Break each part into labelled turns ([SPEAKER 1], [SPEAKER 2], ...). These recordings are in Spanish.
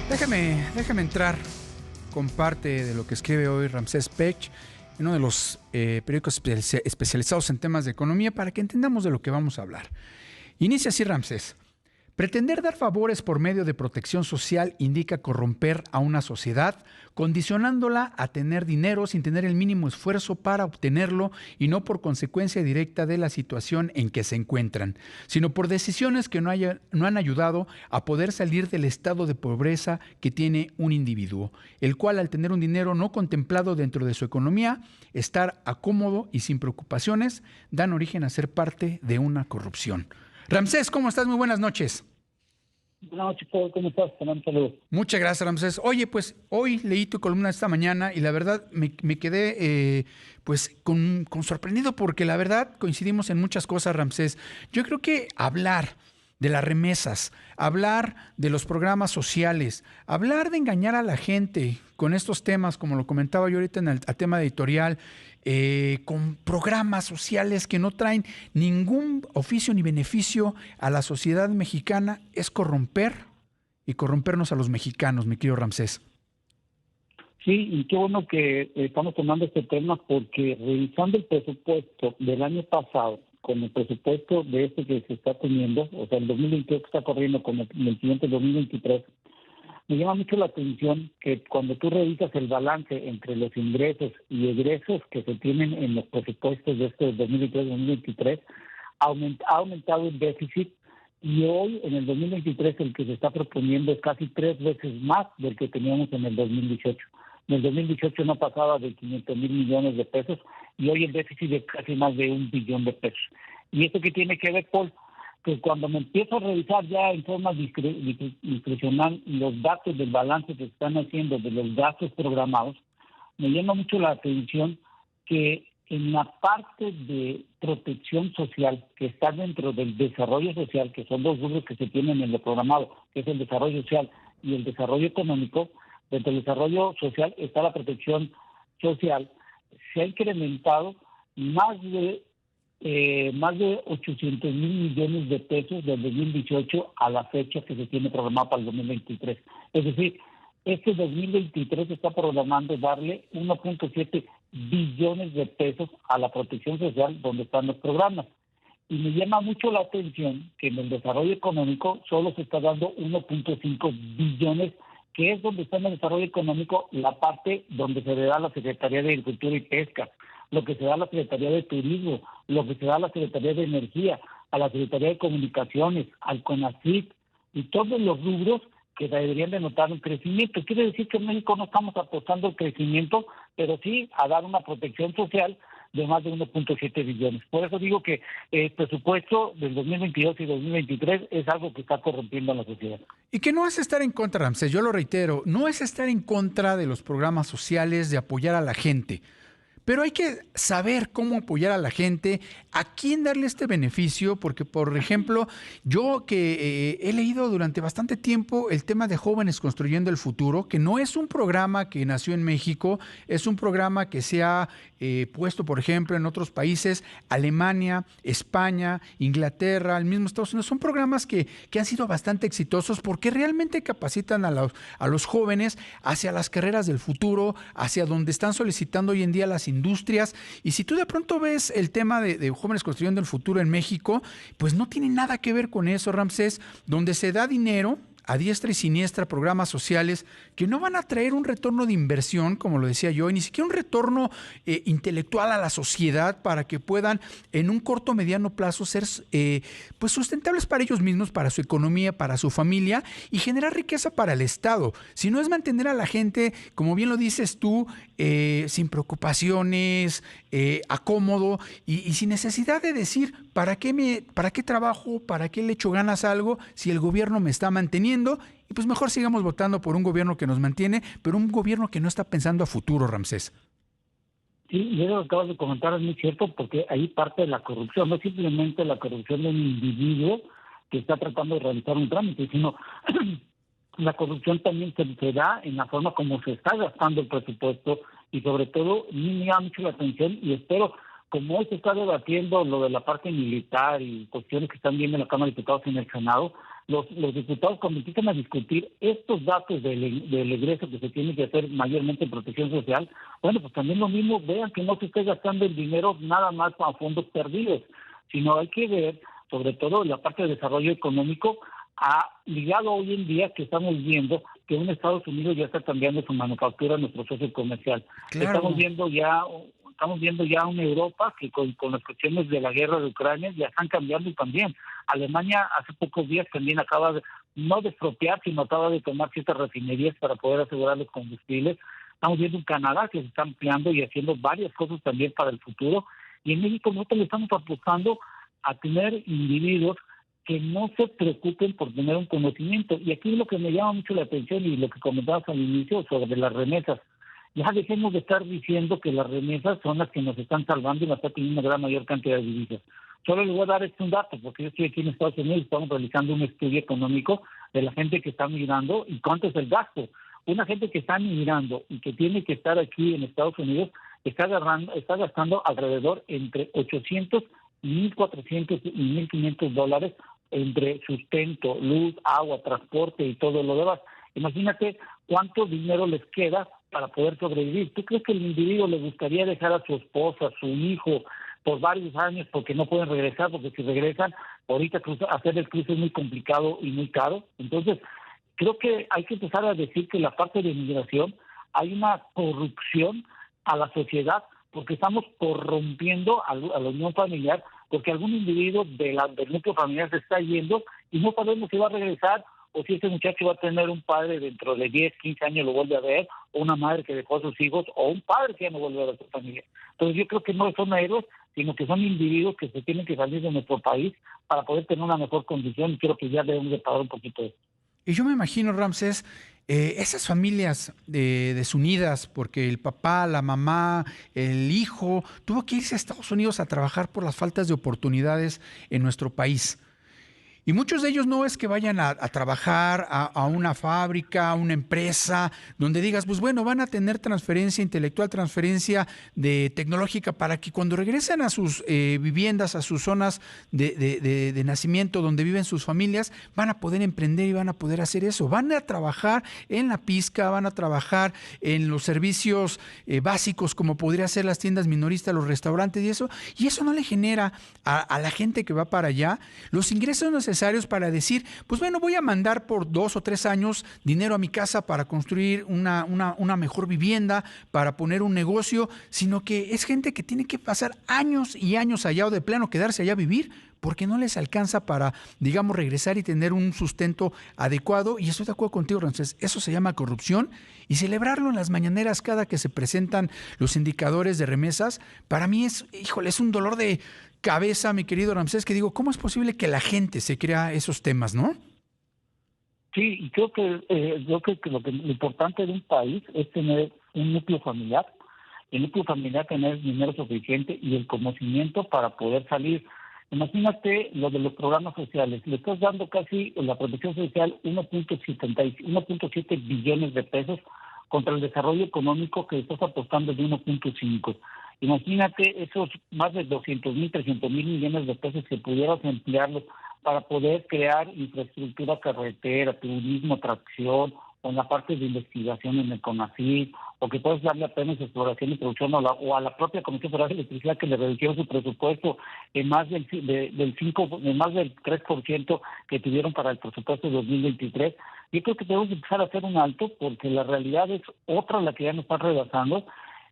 [SPEAKER 1] Déjame entrar con parte de lo que escribe hoy Ramsés Pech en uno de los periódicos especializados en temas de economía para que entendamos de lo que vamos a hablar. Inicia así Ramsés. Pretender dar favores por medio de protección social indica corromper a una sociedad, condicionándola a tener dinero sin tener el mínimo esfuerzo para obtenerlo y no por consecuencia directa de la situación en que se encuentran, sino por decisiones que no han ayudado a poder salir del estado de pobreza que tiene un individuo, el cual al tener un dinero no contemplado dentro de su economía, estar acómodo y sin preocupaciones, dan origen a ser parte de una corrupción. Ramsés, ¿cómo estás? Muy buenas noches.
[SPEAKER 2] Buenas noches, Paul. ¿Cómo estás? Un saludo.
[SPEAKER 1] Muchas gracias, Ramsés. Oye, pues hoy leí tu columna esta mañana y la verdad me quedé con sorprendido porque la verdad coincidimos en muchas cosas, Ramsés. Yo creo que hablar de las remesas, hablar de los programas sociales, hablar de engañar a la gente con estos temas, como lo comentaba yo ahorita en el tema editorial, con programas sociales que no traen ningún oficio ni beneficio a la sociedad mexicana, es corromper y corrompernos a los mexicanos, mi querido Ramsés.
[SPEAKER 2] Sí, y qué bueno que estamos tomando este tema porque revisando el presupuesto del año pasado con el presupuesto de este que se está teniendo, o sea, el 2022 que está corriendo con el siguiente 2023, me llama mucho la atención que cuando tú revisas el balance entre los ingresos y egresos que se tienen en los presupuestos de este 2023-2023, ha aumentado el déficit y hoy en el 2023 el que se está proponiendo es casi 3 veces más del que teníamos en el 2018. En el 2018 no pasaba de 500,000 millones de pesos y hoy el déficit es casi más de 1 billón de pesos. ¿Y esto qué tiene que ver, Paul? Que cuando me empiezo a revisar ya en forma discrecional los datos del balance que están haciendo de los gastos programados, me llama mucho la atención que en la parte de protección social que está dentro del desarrollo social, que son dos rubros que se tienen en lo programado, que es el desarrollo social y el desarrollo económico, dentro del desarrollo social está la protección social, se ha incrementado más de 800,000 millones de pesos del 2018 a la fecha que se tiene programado para el 2023. Es decir, este 2023 está programando darle 1.7 billones de pesos a la protección social donde están los programas. Y me llama mucho la atención que en el desarrollo económico solo se está dando 1.5 billones, que es donde está en el desarrollo económico la parte donde se le da a la Secretaría de Agricultura y Pesca, lo que se da a la Secretaría de Turismo, lo que se da a la Secretaría de Energía, a la Secretaría de Comunicaciones, al CONACYT, y todos los rubros que deberían de notar un crecimiento. Quiere decir que en México no estamos apostando al crecimiento, pero sí a dar una protección social de más de 1.7 billones. Por eso digo que el presupuesto del 2022 y 2023 es algo que está corrompiendo a la sociedad.
[SPEAKER 1] Y que no es estar en contra, Ramsés, yo lo reitero, no es estar en contra de los programas sociales, de apoyar a la gente. Pero hay que saber cómo apoyar a la gente, a quién darle este beneficio, porque, por ejemplo, yo que he leído durante bastante tiempo el tema de Jóvenes Construyendo el Futuro, que no es un programa que nació en México, es un programa que se ha puesto, por ejemplo, en otros países, Alemania, España, Inglaterra, el mismo Estados Unidos. Son programas que han sido bastante exitosos porque realmente capacitan a los jóvenes hacia las carreras del futuro, hacia donde están solicitando hoy en día las industrias. Y si tú de pronto ves el tema de Jóvenes Construyendo el Futuro en México, pues no tiene nada que ver con eso, Ramsés, donde se da dinero a diestra y siniestra, programas sociales que no van a traer un retorno de inversión, como lo decía yo, y ni siquiera un retorno intelectual a la sociedad para que puedan en un corto o mediano plazo ser pues sustentables para ellos mismos, para su economía, para su familia y generar riqueza para el Estado. Si no es mantener a la gente, como bien lo dices tú, sin preocupaciones, acómodo y sin necesidad de decir ¿para qué trabajo, para qué le echo ganas a algo si el gobierno me está manteniendo? Y pues mejor sigamos votando por un gobierno que nos mantiene, pero un gobierno que no está pensando a futuro, Ramsés.
[SPEAKER 2] Sí, y eso que acabas de comentar es muy cierto, porque ahí parte de la corrupción, no es simplemente la corrupción de un individuo que está tratando de realizar un trámite, sino la corrupción también se da en la forma como se está gastando el presupuesto y sobre todo me llama mucho la atención y espero, como hoy se está debatiendo lo de la parte militar y cuestiones que están viendo en la Cámara de Diputados y en el Senado, los diputados cuando empiezan a discutir estos datos del egreso que se tiene que hacer mayormente en protección social, bueno, pues también lo mismo, vean que no se esté gastando el dinero nada más a fondos perdidos, sino hay que ver, sobre todo en la parte de desarrollo económico, ligado hoy en día que estamos viendo que un Estados Unidos ya está cambiando su manufactura, nuestro socio comercial.
[SPEAKER 1] Claro.
[SPEAKER 2] Estamos viendo ya una Europa que con las cuestiones de la guerra de Ucrania ya están cambiando también. Alemania hace pocos días también acaba de, no de expropiar, sino acaba de tomar ciertas refinerías para poder asegurar los combustibles. Estamos viendo un Canadá que se está ampliando y haciendo varias cosas también para el futuro. Y en México nosotros le estamos apostando a tener individuos que no se preocupen por tener un conocimiento. Y aquí lo que me llama mucho la atención y lo que comentabas al inicio sobre las remesas. Ya dejemos de estar diciendo que las remesas son las que nos están salvando y nos están teniendo una gran mayor cantidad de divisas. Solo les voy a dar un dato, porque yo estoy aquí en Estados Unidos y estamos realizando un estudio económico de la gente que está migrando y cuánto es el gasto. Una gente que está migrando y que tiene que estar aquí en Estados Unidos está gastando alrededor entre 800, 1.400 y 1.500 dólares entre sustento, luz, agua, transporte y todo lo demás. Imagínate cuánto dinero les queda para poder sobrevivir. ¿Tú crees que el individuo le gustaría dejar a su esposa, a su hijo, por varios años porque no pueden regresar? Porque si regresan, ahorita hacer el cruce es muy complicado y muy caro. Entonces, creo que hay que empezar a decir que en la parte de inmigración hay una corrupción a la sociedad porque estamos corrompiendo a la unión familiar, porque algún individuo del núcleo familiar se está yendo y no sabemos si va a regresar o si ese muchacho va a tener un padre dentro de 10, 15 años lo vuelve a ver, o una madre que dejó a sus hijos, o un padre que ya no vuelve a ver a su familia. Entonces yo creo que no son héroes, sino que son individuos que se tienen que salir de nuestro país para poder tener una mejor condición, y creo que ya debemos de parar un poquito de eso.
[SPEAKER 1] Y yo me imagino, Ramsés, esas familias desunidas porque el papá, la mamá, el hijo tuvo que irse a Estados Unidos a trabajar por las faltas de oportunidades en nuestro país. Y muchos de ellos no es que vayan a trabajar a una fábrica, a una empresa, donde digas, pues bueno, van a tener transferencia intelectual, transferencia tecnológica para que cuando regresen a sus viviendas, a sus zonas de nacimiento, donde viven sus familias, van a poder emprender y van a poder hacer eso. Van a trabajar en la pizca, van a trabajar en los servicios básicos, como podría ser las tiendas minoristas, los restaurantes y eso no le genera a la gente que va para allá los ingresos necesarios para decir, pues bueno, voy a mandar por 2 o 3 años dinero a mi casa para construir una mejor vivienda, para poner un negocio, sino que es gente que tiene que pasar años y años allá o de plano quedarse allá a vivir porque no les alcanza para, digamos, regresar y tener un sustento adecuado. Y estoy de acuerdo contigo, Ramsés, eso se llama corrupción y celebrarlo en las mañaneras cada que se presentan los indicadores de remesas, para mí es un dolor de cabeza, mi querido Ramsés, que digo, ¿cómo es posible que la gente se crea esos temas, no?
[SPEAKER 2] Sí, y creo que lo importante de un país es tener un núcleo familiar, el núcleo familiar tener dinero suficiente y el conocimiento para poder salir. Imagínate lo de los programas sociales, le estás dando casi la protección social 1.7 billones de pesos contra el desarrollo económico que estás apostando de 1.5. Imagínate esos más de 200,000, 300,000 millones de pesos que pudieras emplearlos para poder crear infraestructura carretera, turismo, atracción, o en la parte de investigación en el CONACYT, o que puedes darle apenas exploración y producción o a la propia Comisión Federal de Electricidad que le redujeron su presupuesto en más del 3% que tuvieron para el presupuesto de 2023. Yo creo que tenemos que empezar a hacer un alto porque la realidad es otra la que ya nos está rebasando.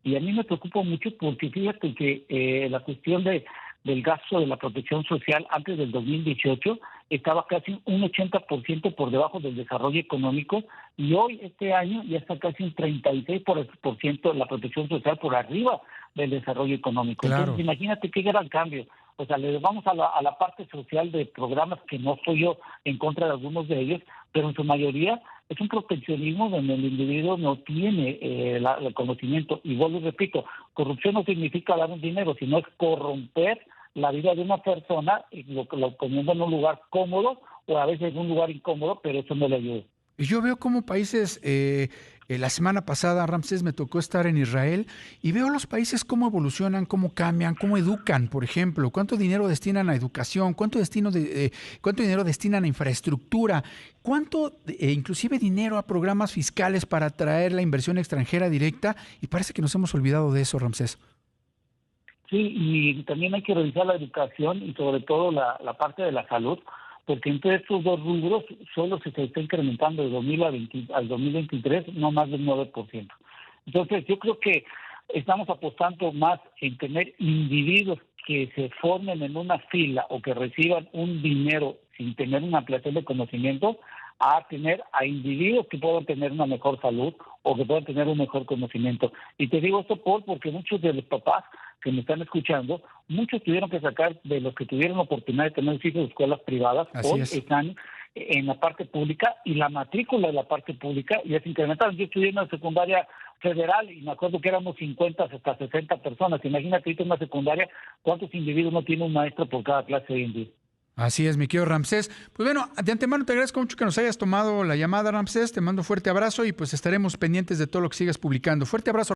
[SPEAKER 2] Y a mí me preocupa mucho porque fíjate que la cuestión del gasto de la protección social antes del 2018 estaba casi un 80% por debajo del desarrollo económico y hoy, este año, ya está casi un 36% de la protección social por arriba del desarrollo económico.
[SPEAKER 1] Claro.
[SPEAKER 2] Entonces, imagínate qué gran cambio. O sea, le vamos a la parte social de programas que no estoy yo en contra de algunos de ellos, pero en su mayoría es un proteccionismo donde el individuo no tiene el conocimiento. Y vuelvo y repito, corrupción no significa dar un dinero, sino es corromper la vida de una persona y lo poniendo en un lugar cómodo o a veces en un lugar incómodo, pero eso no le ayuda.
[SPEAKER 1] Y yo veo como países, la semana pasada, Ramsés, me tocó estar en Israel y veo los países cómo evolucionan, cómo cambian, cómo educan, por ejemplo, cuánto dinero destinan a educación, cuánto dinero destinan a infraestructura, cuánto, inclusive dinero a programas fiscales para atraer la inversión extranjera directa, y parece que nos hemos olvidado de eso, Ramsés.
[SPEAKER 2] Sí, y también hay que revisar la educación y sobre todo la parte de la salud, porque entre estos dos rubros solo se está incrementando de 2020 al 2023 no más del 9%. Entonces yo creo que estamos apostando más en tener individuos que se formen en una fila o que reciban un dinero sin tener una ampliación de conocimiento, a tener a individuos que puedan tener una mejor salud o que puedan tener un mejor conocimiento. Y te digo esto, Paul, porque muchos de los papás que me están escuchando, muchos tuvieron que sacar de los que tuvieron la oportunidad de tener hijos de escuelas privadas,
[SPEAKER 1] Así
[SPEAKER 2] hoy
[SPEAKER 1] es.
[SPEAKER 2] están en la parte pública y la matrícula de la parte pública ya se incrementaron. Yo estudié en una secundaria federal y me acuerdo que éramos 50 hasta 60 personas. Imagínate ahorita en una secundaria cuántos individuos no tiene un maestro por cada clase hoy en día.
[SPEAKER 1] Así es, mi querido Ramsés. Pues bueno, de antemano te agradezco mucho que nos hayas tomado la llamada, Ramsés. Te mando un fuerte abrazo y pues estaremos pendientes de todo lo que sigas publicando. Fuerte abrazo.